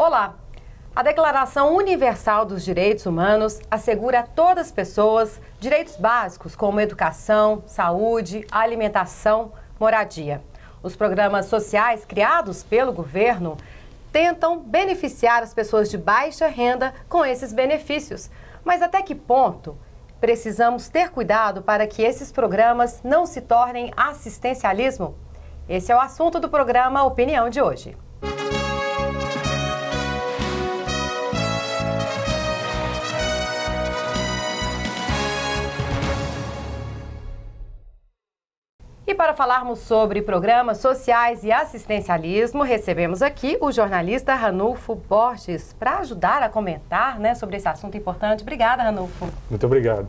Olá! A Declaração Universal dos Direitos Humanos assegura a todas as pessoas direitos básicos como educação, saúde, alimentação, moradia. Os programas sociais criados pelo governo tentam beneficiar as pessoas de baixa renda com esses benefícios. Mas até que ponto precisamos ter cuidado para que esses programas não se tornem assistencialismo? Esse é o assunto do programa Opinião de hoje. E para falarmos sobre programas sociais e assistencialismo, recebemos aqui o jornalista Ranulfo Borges para ajudar a comentar, sobre esse assunto importante. Obrigada, Ranulfo. Muito obrigado.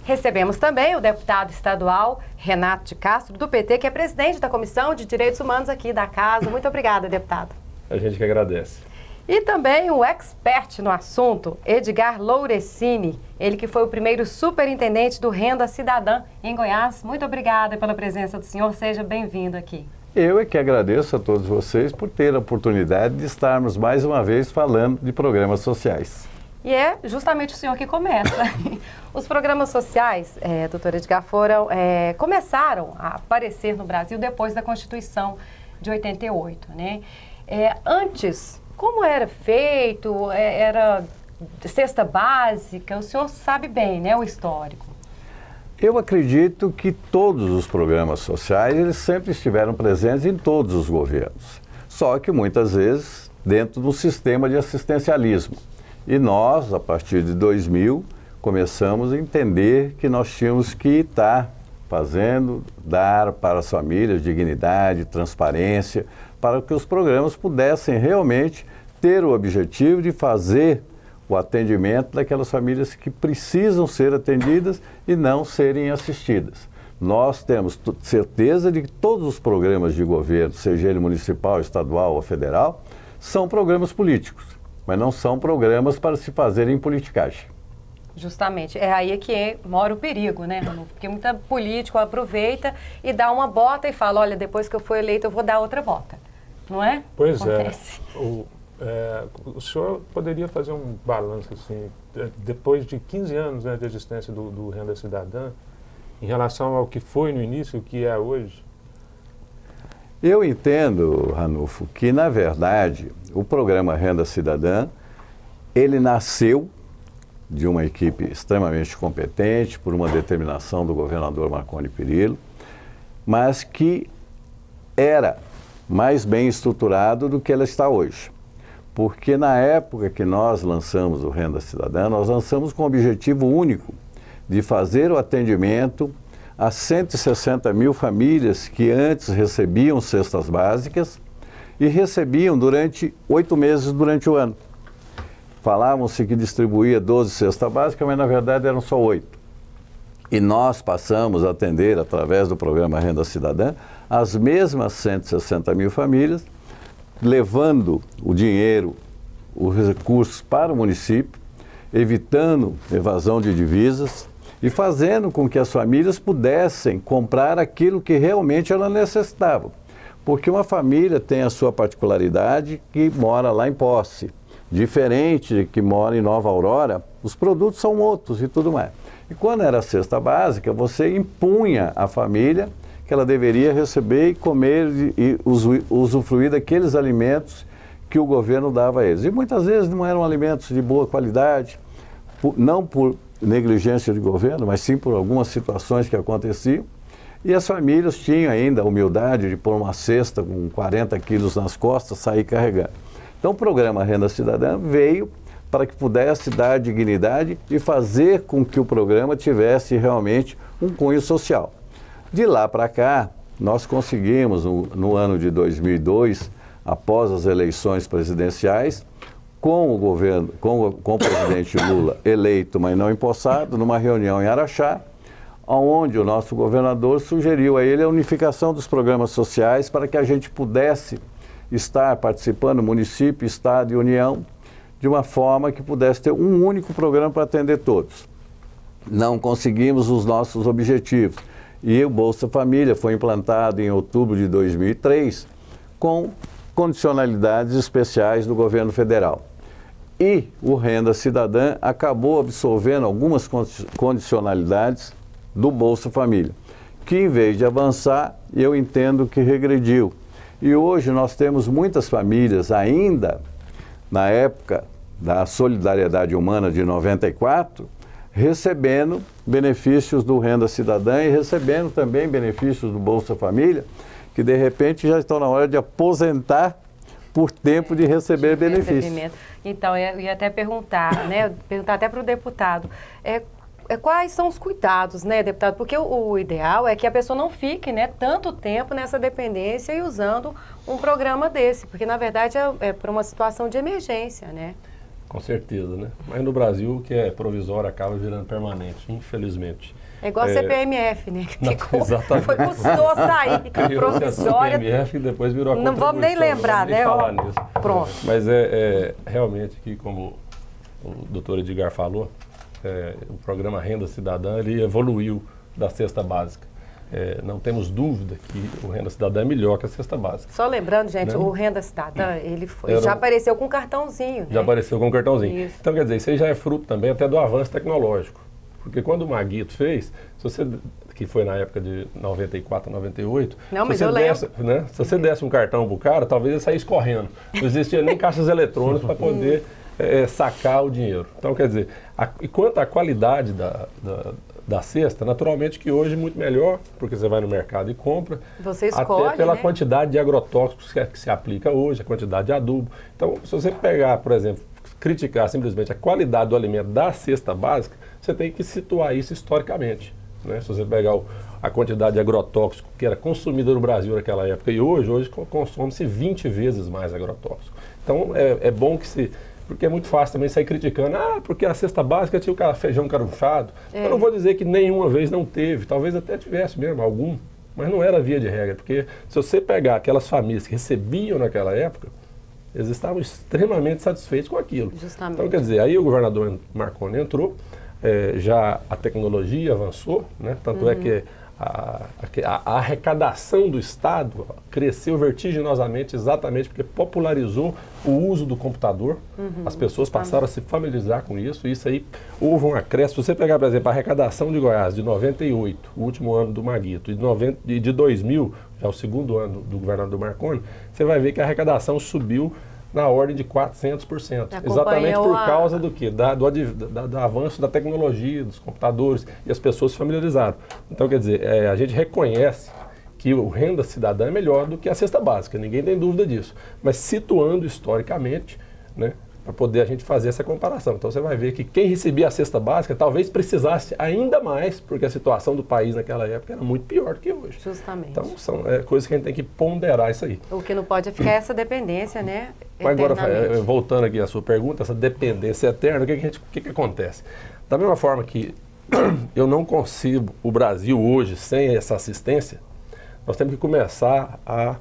Recebemos também o deputado estadual Renato de Castro, do PT, que é presidente da Comissão de Direitos Humanos aqui da Casa. Muito obrigada, deputado. A gente que agradece. E também o expert no assunto, Edgar Lourecini, ele que foi o primeiro superintendente do Renda Cidadã em Goiás. Muito obrigada pela presença do senhor, seja bem-vindo aqui. Eu é que agradeço a todos vocês por ter a oportunidade de estarmos mais uma vez falando de programas sociais. E é justamente o senhor que começa. Os programas sociais, doutor Edgar, começaram a aparecer no Brasil depois da Constituição de 88, né? Antes, como era feito? Era cesta básica? O senhor sabe bem, né, o histórico. Eu acredito que todos os programas sociais, eles sempre estiveram presentes em todos os governos. Só que muitas vezes dentro do sistema de assistencialismo. E nós, a partir de 2000, começamos a entender que nós tínhamos que estar dar para as famílias dignidade, transparência, para que os programas pudessem realmente ter o objetivo de fazer o atendimento daquelas famílias que precisam ser atendidas e não serem assistidas. Nós temos certeza de que todos os programas de governo, seja ele municipal, estadual ou federal, são programas políticos, mas não são programas para se fazerem politicagem. Justamente, é aí que mora o perigo, né, Ranulfo? Porque muito político aproveita e dá uma bota e fala, olha, depois que eu for eleito eu vou dar outra bota, não é? Pois Acontece. O senhor poderia fazer um balanço, assim, depois de 15 anos, de existência do Renda Cidadã, em relação ao que foi no início e o que é hoje? Eu entendo, Ranulfo, que na verdade o programa Renda Cidadã, ele nasceu de uma equipe extremamente competente, por uma determinação do governador Marconi Perillo, mas que era mais bem estruturado do que ela está hoje. Porque na época que nós lançamos o Renda Cidadã, nós lançamos com o objetivo único de fazer o atendimento a 160 mil famílias que antes recebiam cestas básicas e recebiam durante 8 meses durante o ano. Falavam-se que distribuía 12 cestas básicas, mas na verdade eram só 8. E nós passamos a atender, através do programa Renda Cidadã, as mesmas 160 mil famílias, levando o dinheiro, os recursos para o município, evitando evasão de divisas e fazendo com que as famílias pudessem comprar aquilo que realmente elas necessitavam. Porque uma família tem a sua particularidade que mora lá em Posse. Diferente de que mora em Nova Aurora, os produtos são outros e tudo mais. E quando era a cesta básica, você impunha à família que ela deveria receber e comer e usufruir daqueles alimentos que o governo dava a eles. E muitas vezes não eram alimentos de boa qualidade, não por negligência de governo, mas sim por algumas situações que aconteciam. E as famílias tinham ainda a humildade de pôr uma cesta com 40 quilos nas costas, sair carregando. Então o programa Renda Cidadã veio para que pudesse dar dignidade e fazer com que o programa tivesse realmente um cunho social. De lá para cá, nós conseguimos, no ano de 2002, após as eleições presidenciais, com o governo, com o presidente Lula eleito, mas não empossado, numa reunião em Araxá, onde o nosso governador sugeriu a ele a unificação dos programas sociais para que a gente pudesse estar participando, município, estado e União, de uma forma que pudesse ter um único programa para atender todos. Não conseguimos os nossos objetivos. E o Bolsa Família foi implantado em outubro de 2003, com condicionalidades especiais do governo federal. E o Renda Cidadã acabou absorvendo algumas condicionalidades do Bolsa Família, que em vez de avançar, eu entendo que regrediu. E hoje nós temos muitas famílias ainda, na época da Solidariedade Humana de 94, recebendo benefícios do Renda Cidadã e recebendo também benefícios do Bolsa Família, que de repente já estão na hora de aposentar por tempo de receber benefícios. Então, eu ia até perguntar, né? Perguntar até para o deputado. Quais são os cuidados, né, deputado? Porque o ideal é que a pessoa não fique, né, tanto tempo nessa dependência e usando um programa desse, porque na verdade é por uma situação de emergência, né? Com certeza, né? Mas no Brasil o que é provisório acaba virando permanente, infelizmente. É igual a CPMF, né? Não, exatamente. Foi custou sair provisória. A CPMF e depois virou a Não vamos nem lembrar, né? Falar nisso. Pronto. Mas realmente que, como o doutor Edgar falou, o programa Renda Cidadã ele evoluiu da cesta básica. Não temos dúvida que o Renda Cidadã é melhor que a cesta básica. Só lembrando, gente, o Renda Cidadã, ele já apareceu com cartãozinho. Já apareceu com cartãozinho. Isso. Então, quer dizer, isso aí já é fruto também até do avanço tecnológico. Porque quando o Maguito fez, que foi na época de 94, 98, não, mas eu lembro. Se você desse um cartão pro cara, talvez ele saísse correndo. Não existia nem caixas eletrônicas para poder sacar o dinheiro. Então, quer dizer, e quanto à qualidade da cesta, naturalmente que hoje é muito melhor, porque você vai no mercado e compra. Você escolhe, até pela né? quantidade de agrotóxicos que se aplica hoje, a quantidade de adubo. Então, se você pegar, por exemplo, criticar simplesmente a qualidade do alimento da cesta básica, você tem que situar isso historicamente, né? Se você pegar a quantidade de agrotóxico que era consumida no Brasil naquela época e hoje consome-se 20 vezes mais agrotóxico. Então, é bom que se... Porque é muito fácil também sair criticando, porque a cesta básica tinha o feijão carunchado. Eu não vou dizer que nenhuma vez não teve, talvez até tivesse mesmo, algum, mas não era via de regra, porque se você pegar aquelas famílias que recebiam naquela época, eles estavam extremamente satisfeitos com aquilo. Justamente. Então, quer dizer, aí o governador Marconi entrou, já a tecnologia avançou, né? Tanto é que a arrecadação do Estado cresceu vertiginosamente exatamente porque popularizou o uso do computador. As pessoas passaram a se familiarizar com isso e isso aí houve um acréscimo. Se você pegar, por exemplo, a arrecadação de Goiás de 98, o último ano do Maguito, e de 2000, já o segundo ano do governador Marconi, você vai ver que a arrecadação subiu na ordem de 400%. Exatamente por causa do quê? Do avanço da tecnologia, dos computadores, e as pessoas se familiarizaram. Então, quer dizer, a gente reconhece que o Renda Cidadã é melhor do que a cesta básica, ninguém tem dúvida disso. Mas situando historicamente, né, para poder a gente fazer essa comparação. Então, você vai ver que quem recebia a cesta básica talvez precisasse ainda mais, porque a situação do país naquela época era muito pior do que hoje. Justamente. Então, são coisas que a gente tem que ponderar isso aí. O que não pode é ficar essa dependência, né? Agora, voltando aqui à sua pergunta, essa dependência eterna, o que acontece? Da mesma forma que eu não consigo o Brasil hoje sem essa assistência, nós temos que começar a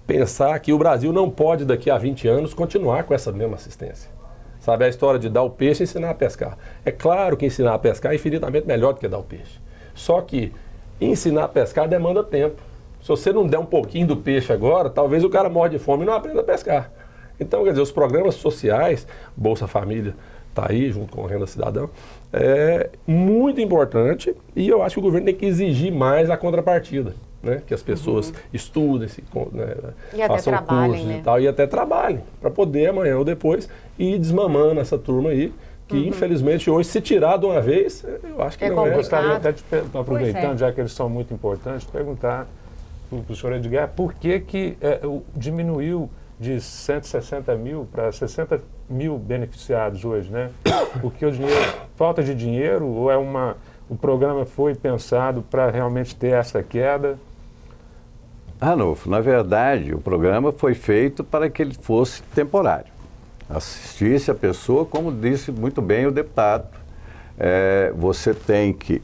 pensar que o Brasil não pode, daqui a 20 anos, continuar com essa mesma assistência. Sabe, a história de dar o peixe e ensinar a pescar. É claro que ensinar a pescar é infinitamente melhor do que dar o peixe. Só que ensinar a pescar demanda tempo. Se você não der um pouquinho do peixe agora, talvez o cara morre de fome e não aprenda a pescar. Então, quer dizer, os programas sociais, Bolsa Família está aí, junto com o Renda Cidadã, é muito importante e eu acho que o governo tem que exigir mais a contrapartida, né? Que as pessoas estudem, façam cursos, né? E tal, e até trabalhem, para poder amanhã ou depois ir desmamando essa turma aí, que infelizmente hoje, se tirar de uma vez, eu acho que não é. Eu gostaria até de, aproveitando, já que eles são muito importantes, perguntar para o senhor Edgar por que diminuiu de 160 mil para 60 mil beneficiados hoje, né? Porque falta de dinheiro ou o programa foi pensado para realmente ter essa queda? Ranulfo, na verdade, o programa foi feito para que ele fosse temporário. Assistisse a pessoa, como disse muito bem o deputado, você tem que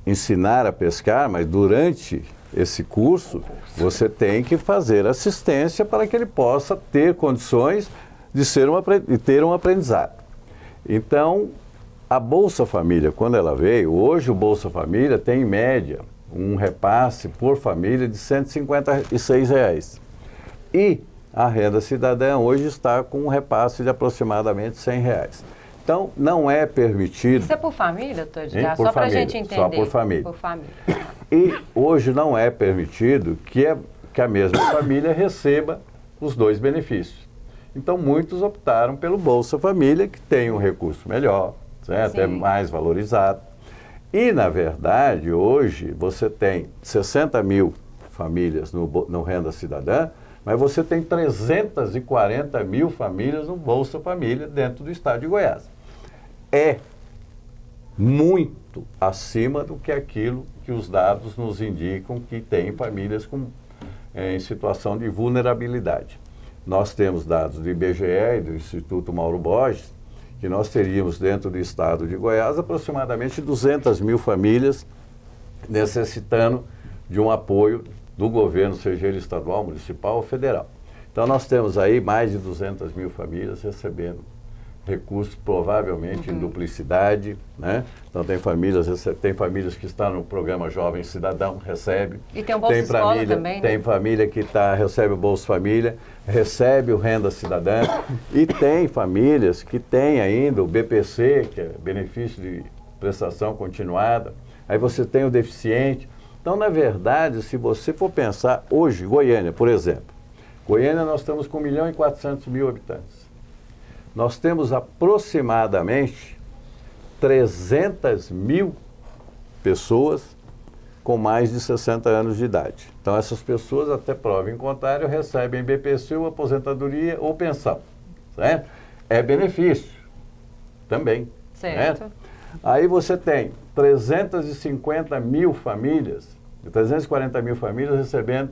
ensinar a pescar, mas durante esse curso, você tem que fazer assistência para que ele possa ter condições de ter um aprendizado. Então, a Bolsa Família, quando ela veio, hoje o Bolsa Família tem em média um repasse por família de R$ 156. E a renda cidadã hoje está com um repasse de aproximadamente R$100. Então, não é permitido... Isso é por família, doutor Edgar? Só para a gente entender. Só por família. Por família. E hoje não é permitido que a mesma família receba os dois benefícios. Então, muitos optaram pelo Bolsa Família, que tem um recurso melhor, certo? É mais valorizado. E, na verdade, hoje você tem 60 mil famílias no Renda Cidadã, mas você tem 340 mil famílias no Bolsa Família dentro do estado de Goiás. É muito acima do que aquilo que os dados nos indicam que tem famílias em situação de vulnerabilidade. Nós temos dados do IBGE e do Instituto Mauro Borges, que nós teríamos dentro do estado de Goiás aproximadamente 200 mil famílias necessitando de um apoio do governo, seja ele estadual, municipal ou federal. Então nós temos aí mais de 200 mil famílias recebendo recursos, provavelmente em duplicidade, né? Então tem famílias que estão no programa Jovem Cidadão, recebe. E tem o Bolsa Escola também, né? Tem família que recebe o Bolsa Família, recebe o Renda Cidadã, e tem famílias que têm ainda o BPC, que é Benefício de Prestação Continuada, aí você tem o deficiente. Então, na verdade, se você for pensar, hoje, Goiânia, por exemplo, Goiânia nós estamos com 1.400.000 habitantes. Nós temos aproximadamente 300 mil pessoas com mais de 60 anos de idade. Então, essas pessoas, até prova em contrário, recebem BPC, ou aposentadoria ou pensão. Certo? É benefício também. Certo. Aí você tem 350 mil famílias, 340 mil famílias recebendo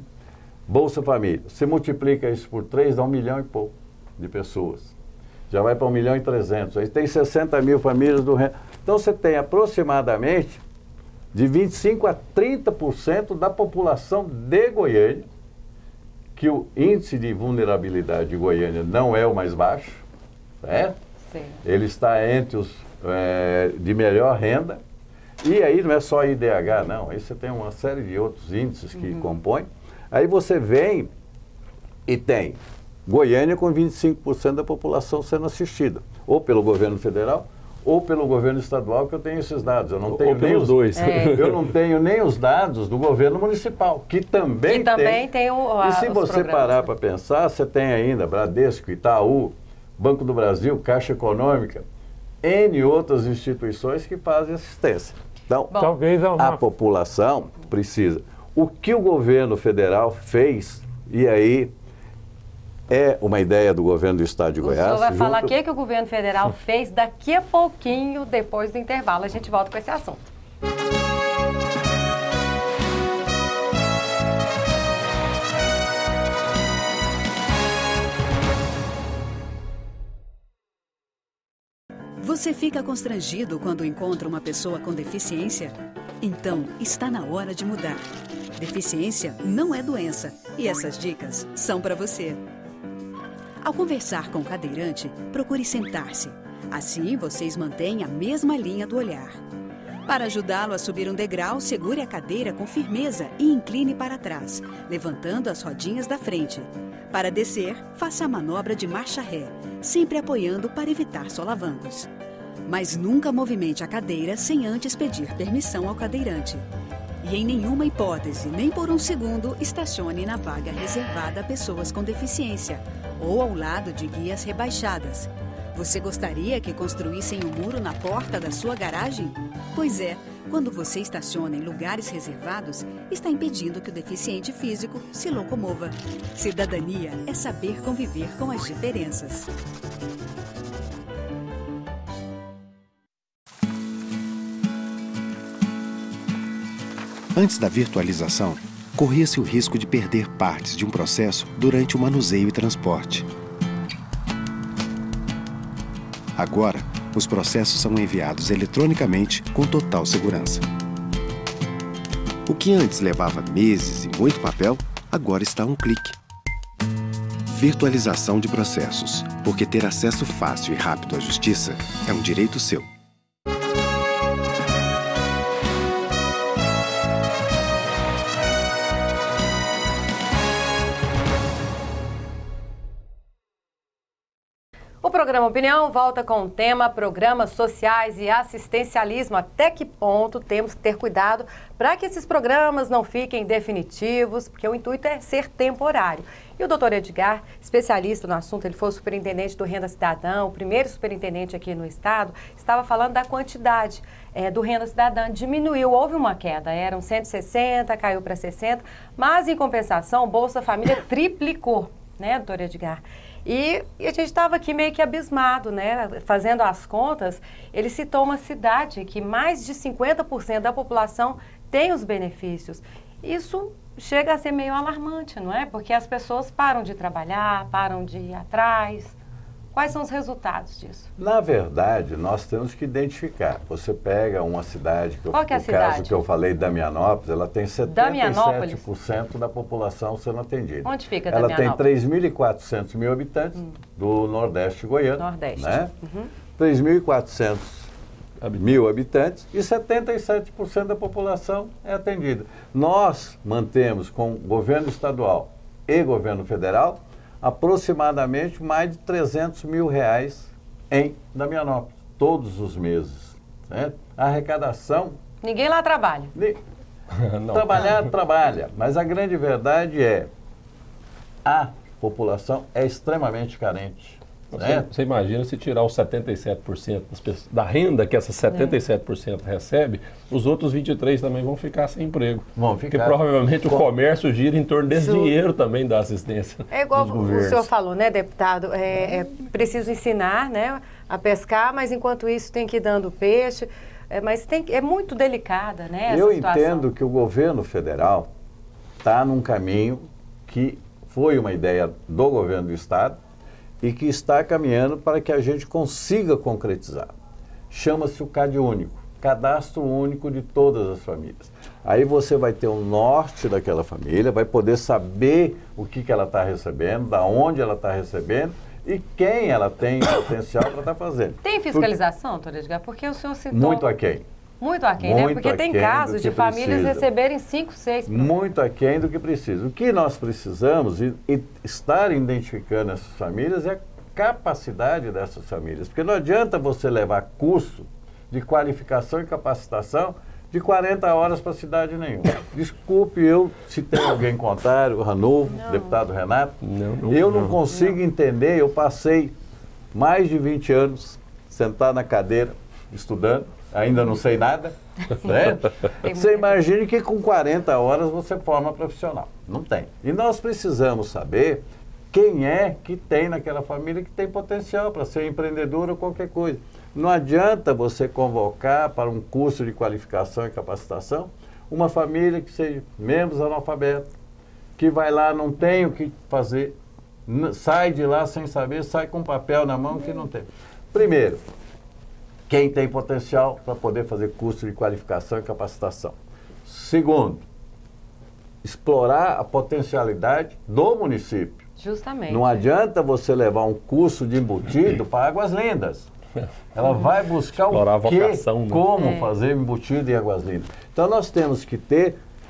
Bolsa Família. Você multiplica isso por 3, dá 1 milhão e pouco de pessoas. Já vai para 1.300.000. Aí tem 60 mil famílias do Renda. Então você tem aproximadamente de 25% a 30% da população de Goiânia, que o índice de vulnerabilidade de Goiânia não é o mais baixo, certo? Sim. Ele está entre os de melhor renda. E aí não é só IDH, não. Aí você tem uma série de outros índices que compõem. Aí você vem e tem Goiânia com 25% da população sendo assistida, ou pelo governo federal, ou pelo governo estadual, que eu tenho esses dados. Eu não tenho nem os dois. Eu não tenho nem os dados do governo municipal, que também tem e se você parar para pensar, você tem ainda Bradesco, Itaú, Banco do Brasil, Caixa Econômica, N outras instituições que fazem assistência. Então, talvez a população precisa. O que o governo federal fez, e aí é uma ideia do governo do estado de Goiás. O senhor vai falar o que o governo federal fez daqui a pouquinho, depois do intervalo. A gente volta com esse assunto. Você fica constrangido quando encontra uma pessoa com deficiência? Então, está na hora de mudar. Deficiência não é doença e essas dicas são para você. Ao conversar com o cadeirante, procure sentar-se. Assim, vocês mantêm a mesma linha do olhar. Para ajudá-lo a subir um degrau, segure a cadeira com firmeza e incline para trás, levantando as rodinhas da frente. Para descer, faça a manobra de marcha ré, sempre apoiando para evitar solavancos. Mas nunca movimente a cadeira sem antes pedir permissão ao cadeirante. E em nenhuma hipótese, nem por um segundo, estacione na vaga reservada a pessoas com deficiência ou ao lado de guias rebaixadas. Você gostaria que construíssem um muro na porta da sua garagem? Pois é, quando você estaciona em lugares reservados, está impedindo que o deficiente físico se locomova. Cidadania é saber conviver com as diferenças. Antes da virtualização, corria-se o risco de perder partes de um processo durante o manuseio e transporte. Agora, os processos são enviados eletronicamente com total segurança. O que antes levava meses e muito papel, agora está a um clique. Virtualização de processos, porque ter acesso fácil e rápido à justiça é um direito seu. O programa Opinião volta com o tema Programas Sociais e Assistencialismo. Até que ponto temos que ter cuidado para que esses programas não fiquem definitivos, porque o intuito é ser temporário. E o doutor Edgar, especialista no assunto, ele foi o superintendente do Renda Cidadã, o primeiro superintendente aqui no estado, estava falando da quantidade do Renda Cidadã. Diminuiu, houve uma queda, eram 160, caiu para 60, mas em compensação o Bolsa Família triplicou, né, doutor Edgar? E a gente estava aqui meio que abismado, né? Fazendo as contas, ele citou uma cidade que mais de 50% da população tem os benefícios. Isso chega a ser meio alarmante, não é? Porque as pessoas param de trabalhar, param de ir atrás. Quais são os resultados disso? Na verdade, nós temos que identificar. Você pega uma cidade, Qual que é a cidade? caso que eu falei, Damianópolis, ela tem 77% da população sendo atendida. Onde fica ela Damianópolis? Tem 3.400 mil habitantes do Nordeste goiano. Nordeste. Né? 3.400 mil habitantes e 77% da população é atendida. Nós mantemos com o governo estadual e governo federal aproximadamente mais de 300 mil reais em Damianópolis, todos os meses. Certo? A arrecadação... Ninguém lá trabalha. Trabalhar, trabalha. Mas a grande verdade é a população é extremamente carente. Você imagina se tirar os 77% da renda que essas 77% recebe, os outros 23% também vão ficar sem emprego. Vão ficar. Porque provavelmente o comércio gira em torno desse dinheiro também da assistência. É igual dos o governos. senhor falou, né, deputado? É preciso ensinar, né, a pescar, mas enquanto isso tem que ir dando peixe. Mas é muito delicada, né, essa situação. Entendo que o governo federal está num caminho que foi uma ideia do governo do estado e que está caminhando para que a gente consiga concretizar. Chama-se o CAD único, Cadastro Único de Todas as Famílias. Aí você vai ter o norte daquela família, vai poder saber o que ela está recebendo, da onde ela está recebendo e quem ela tem potencial para estar fazendo. Tem fiscalização, doutor Edgar? Porque o senhor citou... Muito aquém. Muito aquém, né? Porque tem casos de famílias receberem 5, 6... Muito aquém do que precisa. O que nós precisamos e estar identificando essas famílias é a capacidade dessas famílias. Porque não adianta você levar curso de qualificação e capacitação de 40 horas para cidade nenhuma. Desculpe, se tem alguém contrário, o Ranulfo, deputado Renato, eu não consigo entender. Eu passei mais de 20 anos sentado na cadeira, estudando, ainda não sei nada, né? Você imagine que com 40 horas você forma profissional. Não tem. E nós precisamos saber quem é que tem naquela família que tem potencial para ser empreendedor ou qualquer coisa. Não adianta você convocar para um curso de qualificação e capacitação uma família que seja membros analfabetos, que vai lá, não tem o que fazer, sai de lá sem saber, sai com papel na mão que não tem. Primeiro, quem tem potencial para poder fazer curso de qualificação e capacitação. Segundo, explorar a potencialidade do município. Justamente. Não adianta você levar um curso de embutido para Águas Lindas. Ela vai buscar explorar o quê, vocação, né? Como fazer embutido em Águas Lindas. Então nós temos que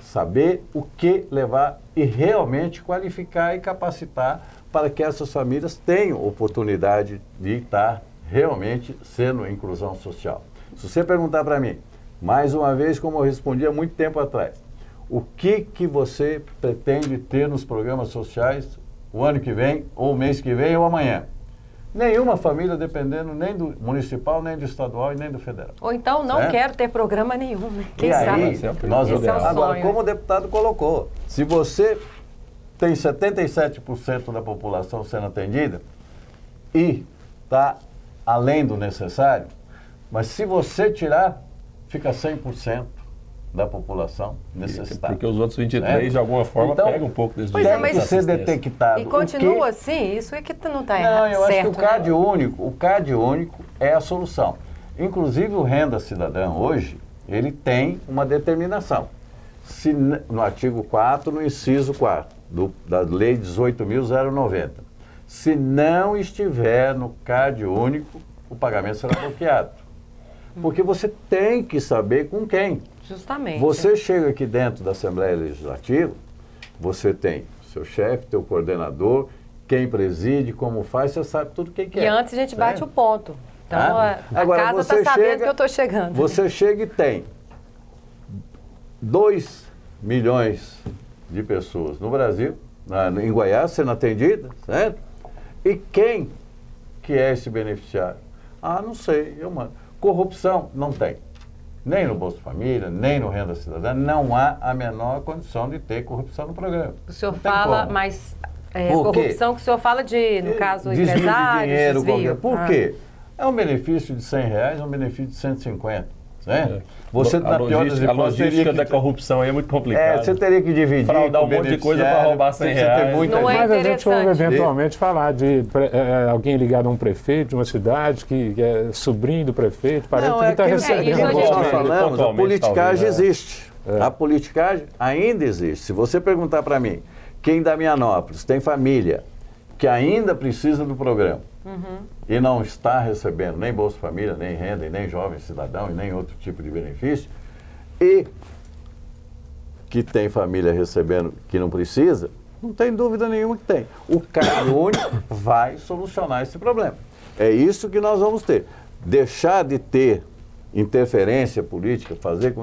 saber o que levar e realmente qualificar e capacitar para que essas famílias tenham oportunidade de estar realmente sendo inclusão social. Se você perguntar para mim, mais uma vez, como eu respondi há muito tempo atrás, o que você pretende ter nos programas sociais o ano que vem, ou o mês que vem, ou amanhã? Nenhuma família dependendo nem do municipal, nem do estadual e nem do federal. Ou então não quero ter programa nenhum, né? Quem e sabe? Aí, agora, como o deputado colocou, se você tem 77% da população sendo atendida e está além do necessário, mas se você tirar, fica 100% da população necessitada. Porque os outros 23, de alguma forma, então, pegam um pouco desse dinheiro. Tem que ser detectado. E continua assim? Isso é que não está errado. Não, eu acho que o CAD único é a solução. Inclusive o Renda Cidadã hoje, ele tem uma determinação. Se, no artigo 4, no inciso 4, da Lei 18.090, se não estiver no CAD único, o pagamento será bloqueado. Porque você tem que saber com quem. Justamente. Você chega aqui dentro da Assembleia Legislativa, você tem seu chefe, teu coordenador, quem preside, como faz, você sabe tudo o que é. E antes a gente bate o ponto. Então, Agora, a casa está sabendo que eu estou chegando. Você chega e tem 2 milhões de pessoas no Brasil, em Goiás, sendo atendida, certo? E quem que é esse beneficiário? Não sei, eu mando. Corrupção, não tem. Nem no Bolsa Família, nem no Renda Cidadã, não há a menor condição de ter corrupção no programa. O senhor fala, mas corrupção que o senhor fala de, no caso, empresários, dinheiro, desvio. Por quê? É um benefício de R$100, é um benefício de 150, certo? Você, a logística da corrupção aí é muito complicada. Você teria que dividir. Fraudar um monte de coisa para roubar R$100. Mas a gente ouve eventualmente falar de alguém ligado a um prefeito de uma cidade que é sobrinho do prefeito, parece que está recebendo. Nós falamos, a politicagem existe. A politicagem ainda existe. Se você perguntar para mim, quem da Damianópolis tem família que ainda precisa do programa e não está recebendo nem Bolsa Família, nem renda, e nem Jovem Cidadão, e nem outro tipo de benefício, e que tem família recebendo que não precisa, não tem dúvida nenhuma que tem. O Caixa Único vai solucionar esse problema. É isso que nós vamos ter. Deixar de ter interferência política, fazer...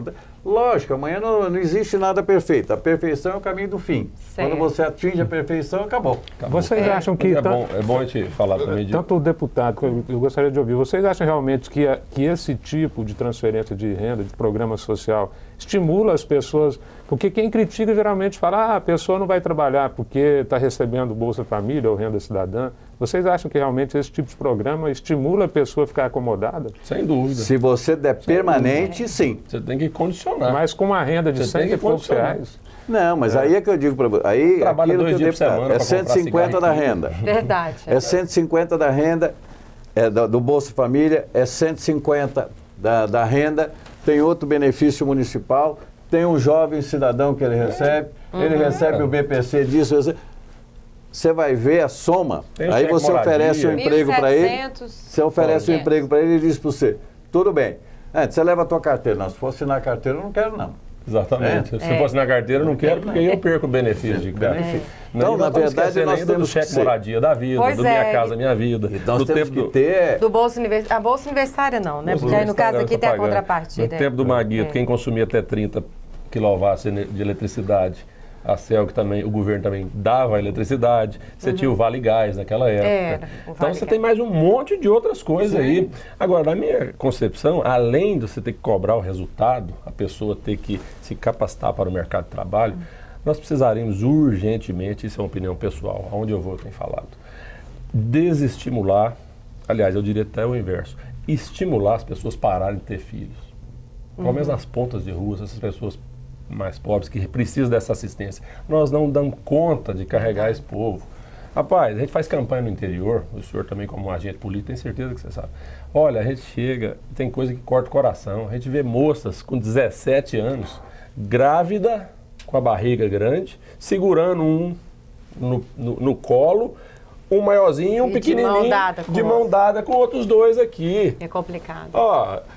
Lógico, amanhã não existe nada perfeito. A perfeição é o caminho do fim. Certo. Quando você atinge a perfeição, acabou. Vocês acham que... É bom a gente falar também de... Tanto o deputado, eu gostaria de ouvir, vocês acham realmente que esse tipo de transferência de renda, de programa social, estimula as pessoas? Porque quem critica geralmente fala, a pessoa não vai trabalhar porque está recebendo Bolsa Família ou Renda Cidadã. Vocês acham que realmente esse tipo de programa estimula a pessoa a ficar acomodada? Sem dúvida. Se você der permanente, sim. Você tem que condicionar. Mas com uma renda de 100 e poucos reais. Não, mas aí é que eu digo para você. Aí trabalha 2 dias por semana. É 150 da renda. Verdade. É 150 da renda, do Bolsa Família, é 150 da renda, tem outro benefício municipal, tem um jovem cidadão que ele recebe o BPC disso. Você vai ver a soma, aí você oferece um emprego para ele, você oferece um emprego para ele e diz para você, tudo bem, você leva a tua carteira, não, se for assinar a carteira eu não quero não. Exatamente, se for assinar a carteira eu não quero porque eu perco o benefício de benefício. Então, na verdade, nós temos do cheque moradia da vida, do Minha Casa Minha Vida, do tempo que ter... Do Bolsa Universitária, a Bolsa Universitária não, né? Porque aí no caso aqui tem a contrapartida. No tempo do Maguito, quem consumia até 30 kW de eletricidade, a CEL, que também, o governo também dava a eletricidade, você tinha o Vale Gás naquela época. Então você tem mais um monte de outras coisas aí. Agora, na minha concepção, além de você ter que cobrar o resultado, a pessoa ter que se capacitar para o mercado de trabalho, nós precisaríamos urgentemente, isso é uma opinião pessoal, aonde eu vou eu tenho falado, desestimular, aliás, eu diria até o inverso, estimular as pessoas a pararem de ter filhos. Pelo menos nas pontas de rua, essas pessoas mais pobres que precisam dessa assistência. Nós não damos conta de carregar esse povo. Rapaz, a gente faz campanha no interior, o senhor também como agente político, tem certeza que você sabe. Olha, a gente chega, tem coisa que corta o coração. A gente vê moças com 17 anos, grávida, com a barriga grande, segurando um no colo, um maiorzinho e um pequenininho, de mão dada com outros 2 aqui. É complicado.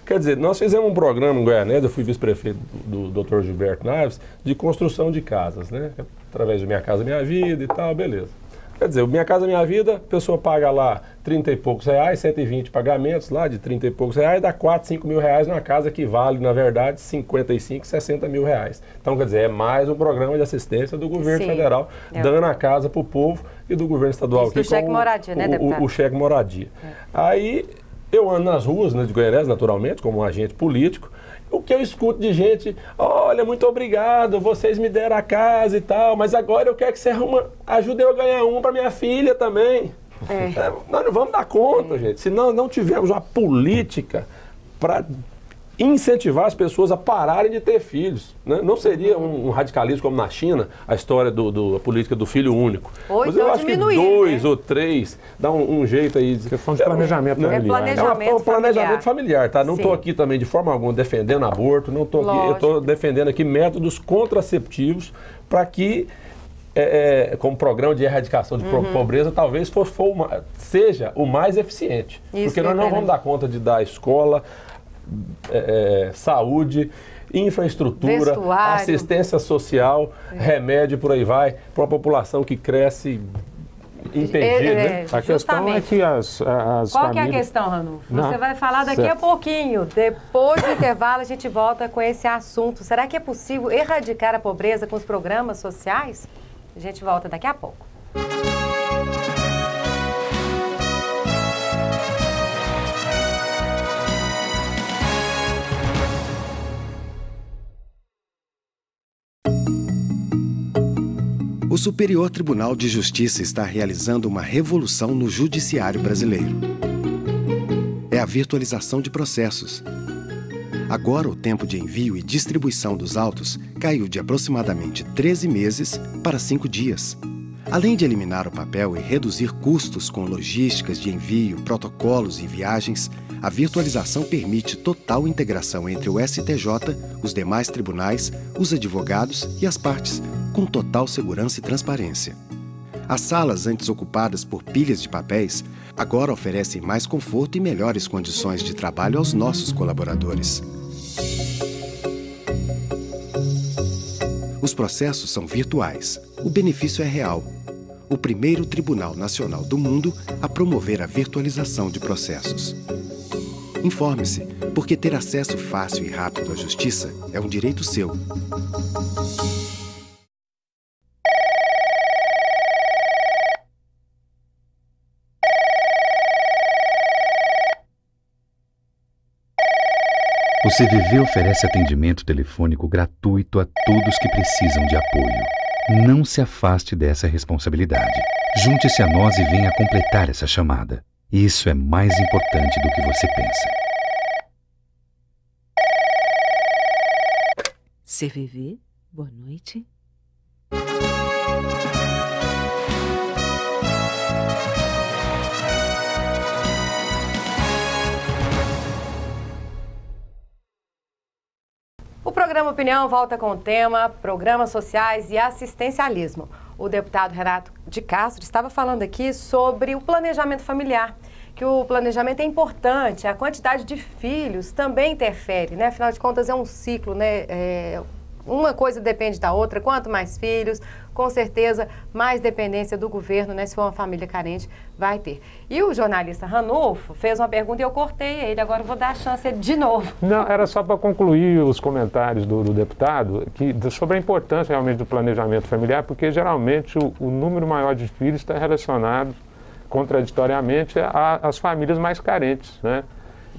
Quer dizer, nós fizemos um programa em Goianésia, eu fui vice-prefeito do Dr. Gilberto Naves, de construção de casas, né? Através do Minha Casa Minha Vida e tal, beleza. Quer dizer, o Minha Casa Minha Vida, a pessoa paga lá 30 e poucos reais, 120 pagamentos lá de 30 e poucos reais, dá 4, 5 mil reais numa casa que vale, na verdade, 55, 60 mil reais. Então, quer dizer, é mais um programa de assistência do governo federal, dando a casa para o povo e do governo estadual. Isso do cheque moradia, né, deputado? O cheque moradia. Aí, eu ando nas ruas, né, de Goianésia, naturalmente, como um agente político, o que eu escuto de gente, olha, muito obrigado, vocês me deram a casa e tal, mas agora eu quero que você ajude eu a ganhar um para minha filha também. Nós não vamos dar conta, gente. Se nós não tivermos uma política para incentivar as pessoas a pararem de ter filhos, né? Não seria um radicalismo como na China, a história a política do filho único. Mas eu acho que 2 ou 3 dá um jeito aí. Questão de planejamento familiar. É um planejamento familiar, tá? Não estou aqui também de forma alguma defendendo aborto, não estou aqui, eu estou defendendo aqui métodos contraceptivos para que como programa de erradicação de pobreza, talvez seja o mais eficiente. Isso, porque nós não vamos dar conta de dar escola, saúde, infraestrutura, assistência social, remédio, por aí vai, para uma população que cresce impedir, né? A questão é que as Qual famílias... que é a questão, Ranulfo? Não. Você vai falar daqui a pouquinho. Depois do intervalo, a gente volta com esse assunto. Será que é possível erradicar a pobreza com os programas sociais? A gente volta daqui a pouco. O Superior Tribunal de Justiça está realizando uma revolução no judiciário brasileiro. É a virtualização de processos. Agora, o tempo de envio e distribuição dos autos caiu de aproximadamente 13 meses para 5 dias. Além de eliminar o papel e reduzir custos com logísticas de envio, protocolos e viagens, a virtualização permite total integração entre o STJ, os demais tribunais, os advogados e as partes, com total segurança e transparência. As salas antes ocupadas por pilhas de papéis agora oferecem mais conforto e melhores condições de trabalho aos nossos colaboradores. Os processos são virtuais. O benefício é real. O primeiro Tribunal Nacional do mundo a promover a virtualização de processos. Informe-se, porque ter acesso fácil e rápido à justiça é um direito seu. O CVV oferece atendimento telefônico gratuito a todos que precisam de apoio. Não se afaste dessa responsabilidade. Junte-se a nós e venha completar essa chamada. Isso é mais importante do que você pensa. CVV, boa noite. O programa Opinião volta com o tema Programas Sociais e Assistencialismo. O deputado Renato de Castro estava falando aqui sobre o planejamento familiar, que o planejamento é importante, a quantidade de filhos também interfere, né? Afinal de contas é um ciclo, né? Uma coisa depende da outra, quanto mais filhos, com certeza mais dependência do governo, né? Se for uma família carente, vai ter. E o jornalista Ranulfo fez uma pergunta e eu cortei ele, agora eu vou dar a chance de novo. Não, era só para concluir os comentários do deputado sobre a importância realmente do planejamento familiar, porque geralmente o número maior de filhos está relacionado, contraditoriamente, às famílias mais carentes, né?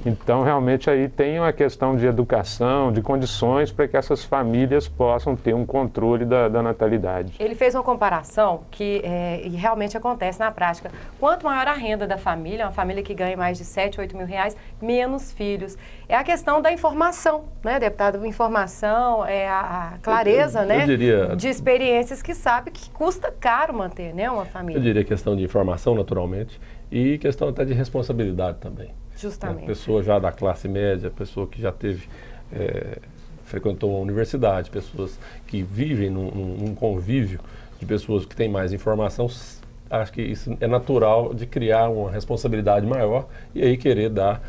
Então, realmente, aí tem uma questão de educação, de condições para que essas famílias possam ter um controle da natalidade. Ele fez uma comparação que realmente acontece na prática. Quanto maior a renda da família, uma família que ganha mais de 7, 8 mil reais, menos filhos. É a questão da informação, né, deputado? Informação, a clareza, né, de experiências que sabe que custa caro manter, né, uma família. Eu diria questão de informação, naturalmente, e questão até de responsabilidade também. Justamente. A pessoa já da classe média, pessoa que já teve, frequentou uma universidade, pessoas que vivem num convívio de pessoas que têm mais informação, acho que isso é natural de criar uma responsabilidade maior e aí querer dar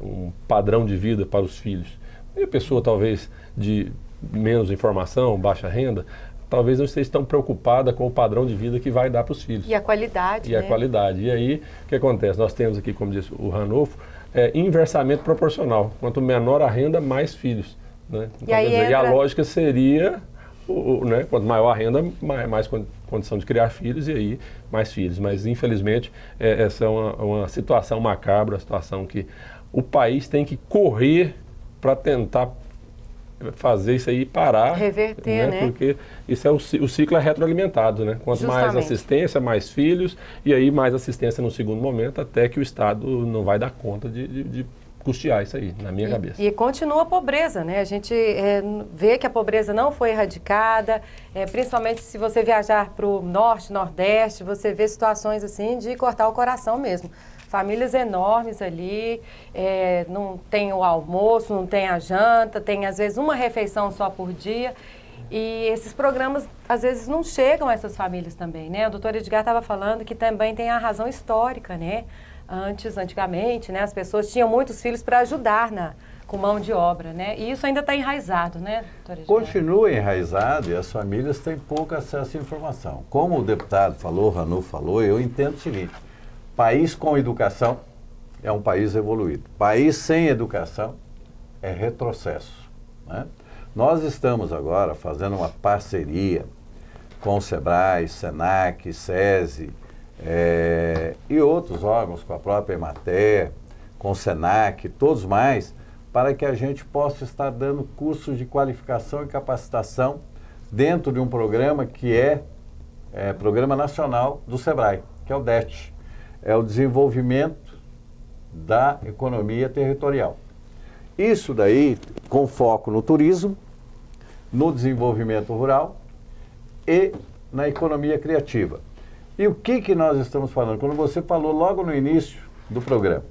um padrão de vida para os filhos. E a pessoa talvez de menos informação, baixa renda, talvez não esteja tão preocupada com o padrão de vida que vai dar para os filhos. E a qualidade, E a qualidade. E aí, o que acontece? Nós temos aqui, como disse o Ranulfo, inversamente proporcional. Quanto menor a renda, mais filhos. Né? Então, e a lógica seria, né, quanto maior a renda, mais condição de criar filhos e aí mais filhos. Mas, infelizmente, essa é uma situação macabra, uma situação que o país tem que correr para tentar fazer isso aí parar. Reverter, né? Porque isso é o ciclo é retroalimentado, né? Quanto mais assistência, mais filhos, e aí mais assistência no segundo momento, até que o Estado não vai dar conta de custear isso aí, na minha cabeça. E continua a pobreza, né? A gente vê que a pobreza não foi erradicada, principalmente se você viajar para o norte, nordeste, você vê situações assim de cortar o coração mesmo. Famílias enormes ali, não tem o almoço, não tem a janta, tem às vezes uma refeição só por dia. E esses programas às vezes não chegam a essas famílias também, né? O doutor Edgar estava falando que também tem a razão histórica, né? Antigamente, né, as pessoas tinham muitos filhos para ajudar com mão de obra, né? E isso ainda está enraizado, né, doutora Edgar? Continua enraizado e as famílias têm pouco acesso à informação. Como o deputado falou, o Ranulfo falou, eu entendo o seguinte: país com educação é um país evoluído. País sem educação é retrocesso, né? Nós estamos agora fazendo uma parceria com o SEBRAE, SENAC, SESI e outros órgãos, com a própria Emater, com o SENAC, todos mais, para que a gente possa estar dando cursos de qualificação e capacitação dentro de um programa que é Programa Nacional do SEBRAE, que é o DET, é o Desenvolvimento da Economia Territorial. Isso daí com foco no turismo, no desenvolvimento rural e na economia criativa. E o que nós estamos falando? Quando você falou logo no início do programa,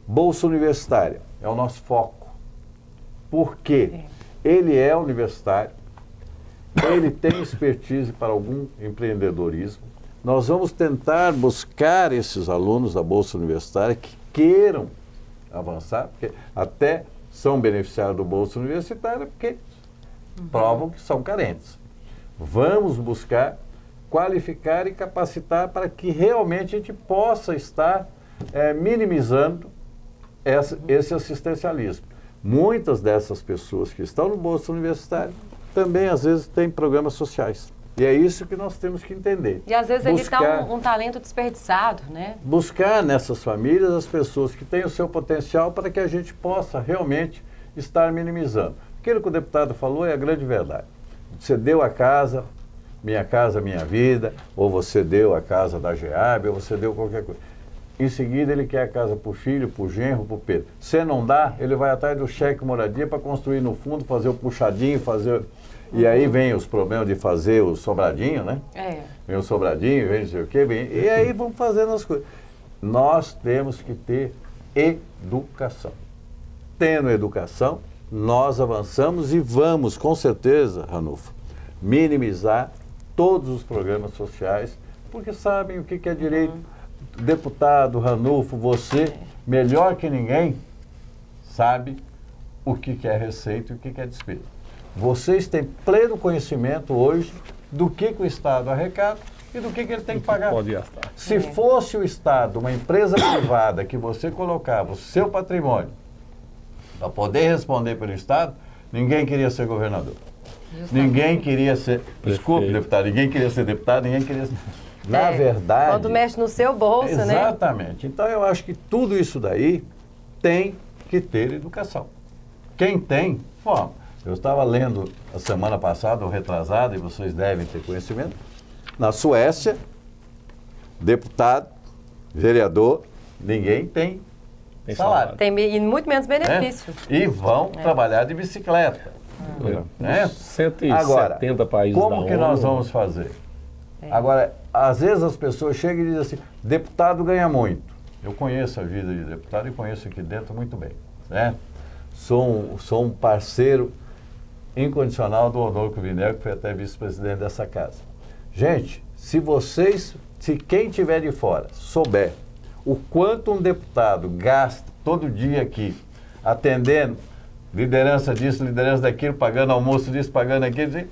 Bolsa Universitária é o nosso foco. Porque ele é universitário, ele tem expertise para algum empreendedorismo. Nós vamos tentar buscar esses alunos da Bolsa Universitária que queiram avançar, porque até são beneficiários do Bolsa Universitária porque provam que são carentes. Vamos buscar qualificar e capacitar para que realmente a gente possa estar minimizando esse assistencialismo. Muitas dessas pessoas que estão no Bolsa Universitário também, às vezes, têm programas sociais. E é isso que nós temos que entender. E, às vezes, ele está um talento desperdiçado, né? Buscar nessas famílias as pessoas que têm o seu potencial para que a gente possa realmente estar minimizando. Aquilo que o deputado falou é a grande verdade. Você deu a casa Minha Vida, ou você deu a casa da GEAB, ou você deu qualquer coisa. Em seguida, ele quer a casa para o filho, para o genro, para o Pedro. Se não dá, ele vai atrás do cheque moradia para construir no fundo, fazer o puxadinho, fazer... E aí vem os problemas de fazer o sobradinho, né? Vem o sobradinho, vem não sei o quê, e aí vamos fazendo as coisas. Nós temos que ter educação. Tendo educação, nós avançamos e vamos, com certeza, Ranulfo, minimizar todos os programas sociais, porque sabem o que é direito. Deputado Ranulfo, você, melhor que ninguém, sabe o que é receita e o que é despesa. Vocês têm pleno conhecimento hoje do que o Estado arrecada e do que ele tem que pagar. Pode gastar. Se fosse o Estado, uma empresa privada, que você colocava o seu patrimônio para poder responder pelo Estado, ninguém queria ser governador. Ninguém queria ser... Desculpe, deputado, ninguém queria ser deputado, ninguém queria ser... Na verdade... Quando mexe no seu bolso, né? Exatamente. Então, eu acho que tudo isso daí tem que ter educação. Quem tem, forma. Eu estava lendo a semana passada, ou retrasada, e vocês devem ter conhecimento, na Suécia, deputado, vereador, ninguém tem salário. Tem muito menos benefício. E vão trabalhar de bicicleta. 170 Agora, países da ONU. Como que nós vamos fazer? Agora, às vezes as pessoas chegam e dizem assim, deputado ganha muito. Eu conheço a vida de deputado e conheço aqui dentro muito bem, né? Sou um parceiro incondicional do Rodolfo Vinério, que foi até vice-presidente dessa casa. Gente, se quem estiver de fora souber o quanto um deputado gasta todo dia aqui, atendendo liderança disso, liderança daquilo, pagando almoço disso, pagando aquilo,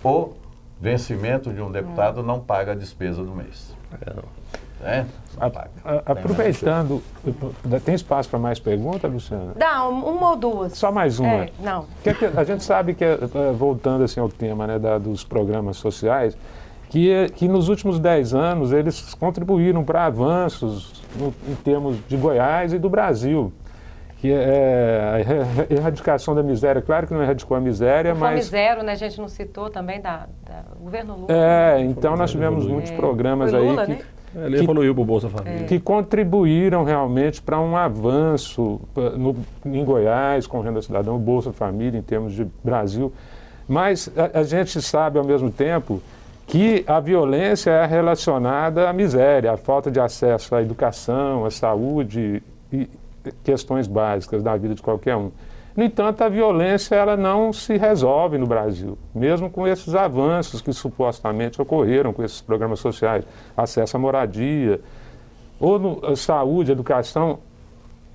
o vencimento de um deputado não paga a despesa do mês. Aproveitando, tem espaço para mais perguntas, Luciana? Dá, uma ou duas. Só mais uma. Não. A gente sabe que, voltando assim ao tema, né, dos programas sociais, que nos últimos 10 anos eles contribuíram para avanços em termos de Goiás e do Brasil. Que é a erradicação da miséria. Claro que não erradicou a miséria, mas... Fome zero, né? A gente não citou também do governo Lula. Então nós tivemos muitos programas aí Lula, que... né? Ele evoluiu para o Bolsa Família. Que contribuíram realmente para um avanço em Goiás, com Renda Cidadã, o Bolsa Família, em termos de Brasil. Mas a gente sabe, ao mesmo tempo, que a violência é relacionada à miséria, à falta de acesso à educação, à saúde e questões básicas da vida de qualquer um. No entanto, a violência ela não se resolve no Brasil, mesmo com esses avanços que supostamente ocorreram com esses programas sociais, acesso à moradia, ou saúde, educação.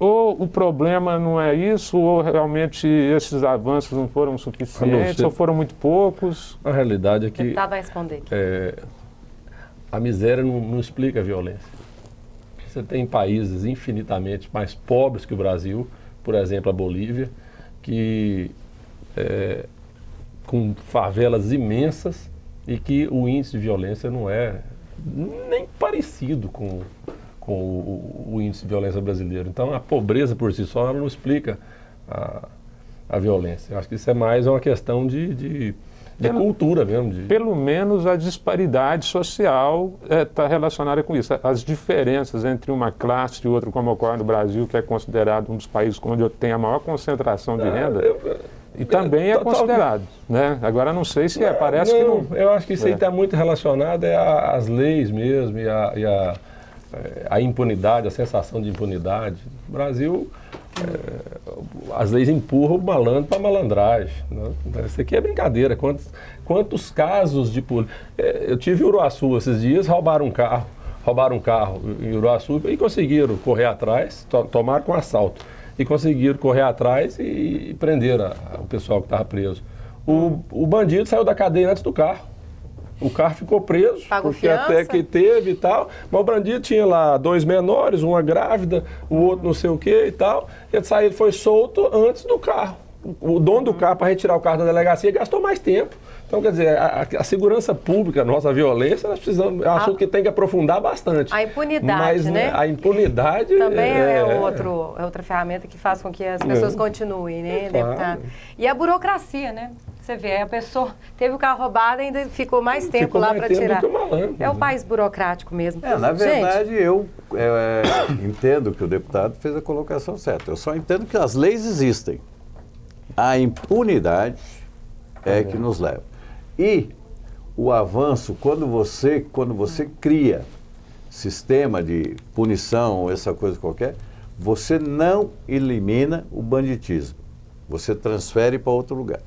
ou o problema não é isso, ou realmente esses avanços não foram suficientes, ou foram muito poucos? A realidade é que... O deputado vai responder aqui. A miséria não explica a violência. Você tem países infinitamente mais pobres que o Brasil, por exemplo, a Bolívia, que com favelas imensas e que o índice de violência não é nem parecido com o índice de violência brasileiro. Então, a pobreza por si só ela não explica a violência. Eu acho que isso é mais uma questão de cultura mesmo. Pelo menos a disparidade social está relacionada com isso. As diferenças entre uma classe e outra, como ocorre no Brasil, que é considerado um dos países onde tem a maior concentração de renda, e também é considerado. Né? Agora, não sei se parece que não... Eu acho que isso aí está muito relacionado às leis mesmo e a impunidade, a sensação de impunidade. No Brasil, as leis empurram o malandro para a malandragem. Né? Isso aqui é brincadeira. Quantos casos de polícia... Eu tive em Uruaçu esses dias, roubaram um carro em Uruaçu e conseguiram correr atrás, tomaram com assalto, e conseguiram correr atrás e prender o pessoal que estava preso. O bandido saiu da cadeia antes do carro. O carro ficou preso, porque até que teve e tal, mas o bandido tinha lá 2 menores, uma grávida, o outro não sei o que e tal. Ele foi solto antes do carro. O dono do carro, para retirar o carro da delegacia, gastou mais tempo. Então, quer dizer, a segurança pública, a violência, nós precisamos, é um assunto que tem que aprofundar bastante. A impunidade, né? A impunidade... Também é outra ferramenta que faz com que as pessoas continuem, né, deputado? E a burocracia, né? Você vê, a pessoa teve o carro roubado e ainda ficou mais tempo lá para tirar. É o país burocrático mesmo. Na verdade, eu entendo que o deputado fez a colocação certa. Eu só entendo que as leis existem. A impunidade é que nos leva. E o avanço, quando você cria sistema de punição ou essa coisa qualquer, você não elimina o banditismo. Você transfere para outro lugar.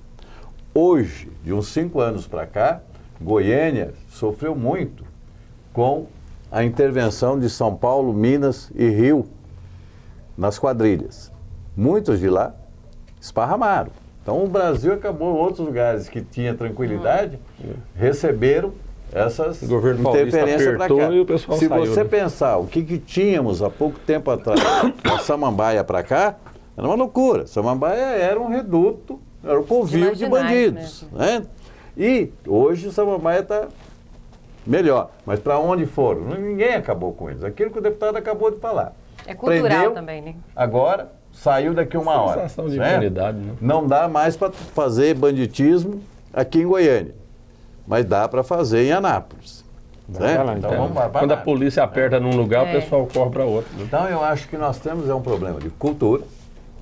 Hoje, de uns 5 anos para cá, Goiânia sofreu muito com a intervenção de São Paulo, Minas e Rio nas quadrilhas. Muitos de lá esparramaram. Então o Brasil acabou, outros lugares que tinha tranquilidade, receberam essas interferências para cá. E o pessoal Se saiu, você pensar o que tínhamos há pouco tempo atrás, da Samambaia para cá, era uma loucura. Samambaia era um reduto, era um covil de bandidos. Né? E hoje o Samambaia está melhor. Mas para onde foram? Ninguém acabou com eles. Aquilo que o deputado acabou de falar. É cultural Prendeu, também, né? Agora saiu daqui uma hora. Sensação de impunidade, né? Não dá mais para fazer banditismo aqui em Goiânia. Mas dá para fazer em Anápolis. Né? Então vamos lá, quando a polícia aperta num lugar, o pessoal corre para outro. Né? Então eu acho que nós temos um problema de cultura,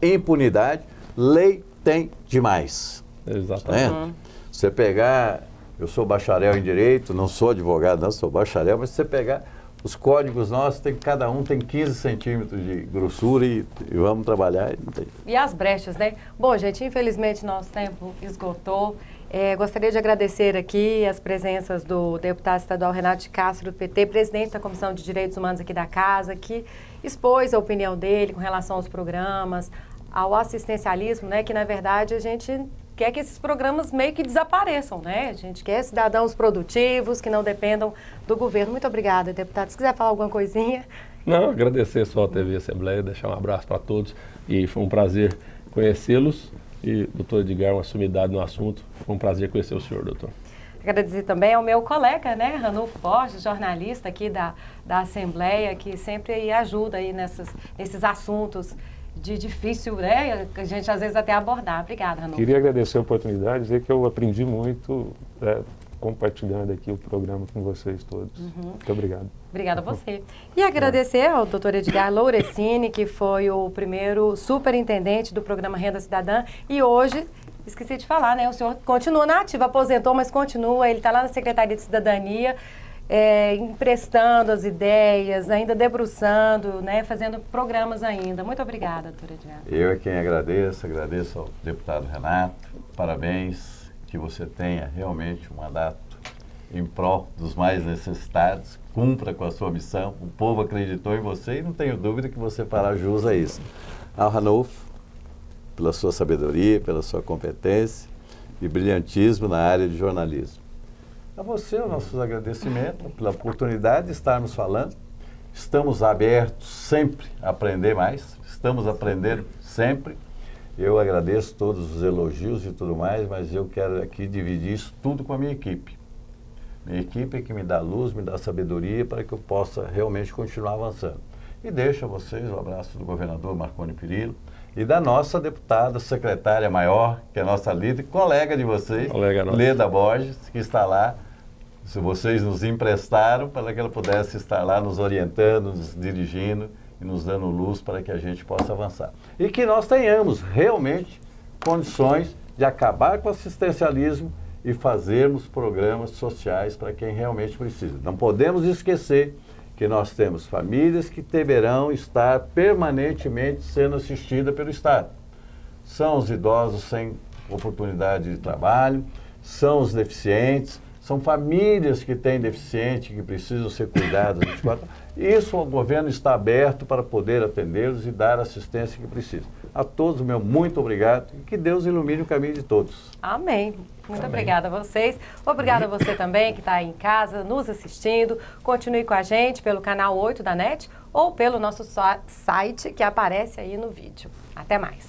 impunidade, lei tem demais. Exatamente. Né? Você pegar, eu sou bacharel em Direito, não sou advogado, não sou bacharel, mas se você pegar os códigos nossos, cada um tem 15 centímetros de grossura e vamos trabalhar. E as brechas, né? Bom, gente, infelizmente nosso tempo esgotou. Gostaria de agradecer aqui as presenças do deputado estadual Renato de Castro, do PT, presidente da Comissão de Direitos Humanos aqui da Casa, que expôs a opinião dele com relação aos programas, ao assistencialismo, né? Que, na verdade, a gente quer que esses programas meio que desapareçam, né? A gente quer cidadãos produtivos, que não dependam do governo. Muito obrigada, deputado. Se quiser falar alguma coisinha... Não, agradecer só a TV Assembleia, deixar um abraço para todos. E foi um prazer conhecê-los. E, doutor Edgar, uma sumidade no assunto. Foi um prazer conhecer o senhor, doutor. Agradecer também ao meu colega, né, Ranulfo Borges, jornalista aqui da Assembleia, que sempre ajuda aí nesses assuntos de difícil, né, a gente às vezes até abordar. Obrigada, Ranulfo. Queria agradecer a oportunidade, dizer que eu aprendi muito compartilhando aqui o programa com vocês todos. Muito obrigado. Obrigada a você. E agradecer ao doutor Edgar Lourecini, que foi o primeiro superintendente do programa Renda Cidadã, e hoje, esqueci de falar, né, o senhor continua na ativa, aposentou, mas continua, ele está lá na Secretaria de Cidadania, emprestando as ideias, ainda debruçando, né, fazendo programas ainda. Muito obrigada, doutor Edgar. Eu é quem agradeço ao deputado Renato, parabéns, que você tenha realmente um mandato em prol dos mais necessitados, cumpra com a sua missão. O povo acreditou em você e não tenho dúvida que você fará jus a isso. Ao Ranulfo, pela sua sabedoria, pela sua competência e brilhantismo na área de jornalismo. A você, os nossos agradecimentos pela oportunidade de estarmos falando. Estamos abertos sempre a aprender mais, estamos aprendendo sempre. Eu agradeço todos os elogios e tudo mais, mas eu quero aqui dividir isso tudo com a minha equipe. Minha equipe é que me dá luz, me dá sabedoria para que eu possa realmente continuar avançando. E deixo a vocês o abraço do governador Marconi Perillo e da nossa deputada, secretária maior, que é a nossa líder, colega de vocês, Leda Borges, que está lá. Se vocês nos emprestaram para que ela pudesse estar lá nos orientando, nos dirigindo e nos dando luz para que a gente possa avançar. E que nós tenhamos realmente condições de acabar com o assistencialismo e fazermos programas sociais para quem realmente precisa. Não podemos esquecer que nós temos famílias que deverão estar permanentemente sendo assistidas pelo Estado. São os idosos sem oportunidade de trabalho, são os deficientes, são famílias que têm deficiente, que precisam ser cuidadas 24 horas. Isso o governo está aberto para poder atendê-los e dar a assistência que precisam. A todos, meu muito obrigado e que Deus ilumine o caminho de todos. Amém. Muito obrigada a vocês. Obrigada a você também que está aí em casa nos assistindo. Continue com a gente pelo canal 8 da NET ou pelo nosso site que aparece aí no vídeo. Até mais.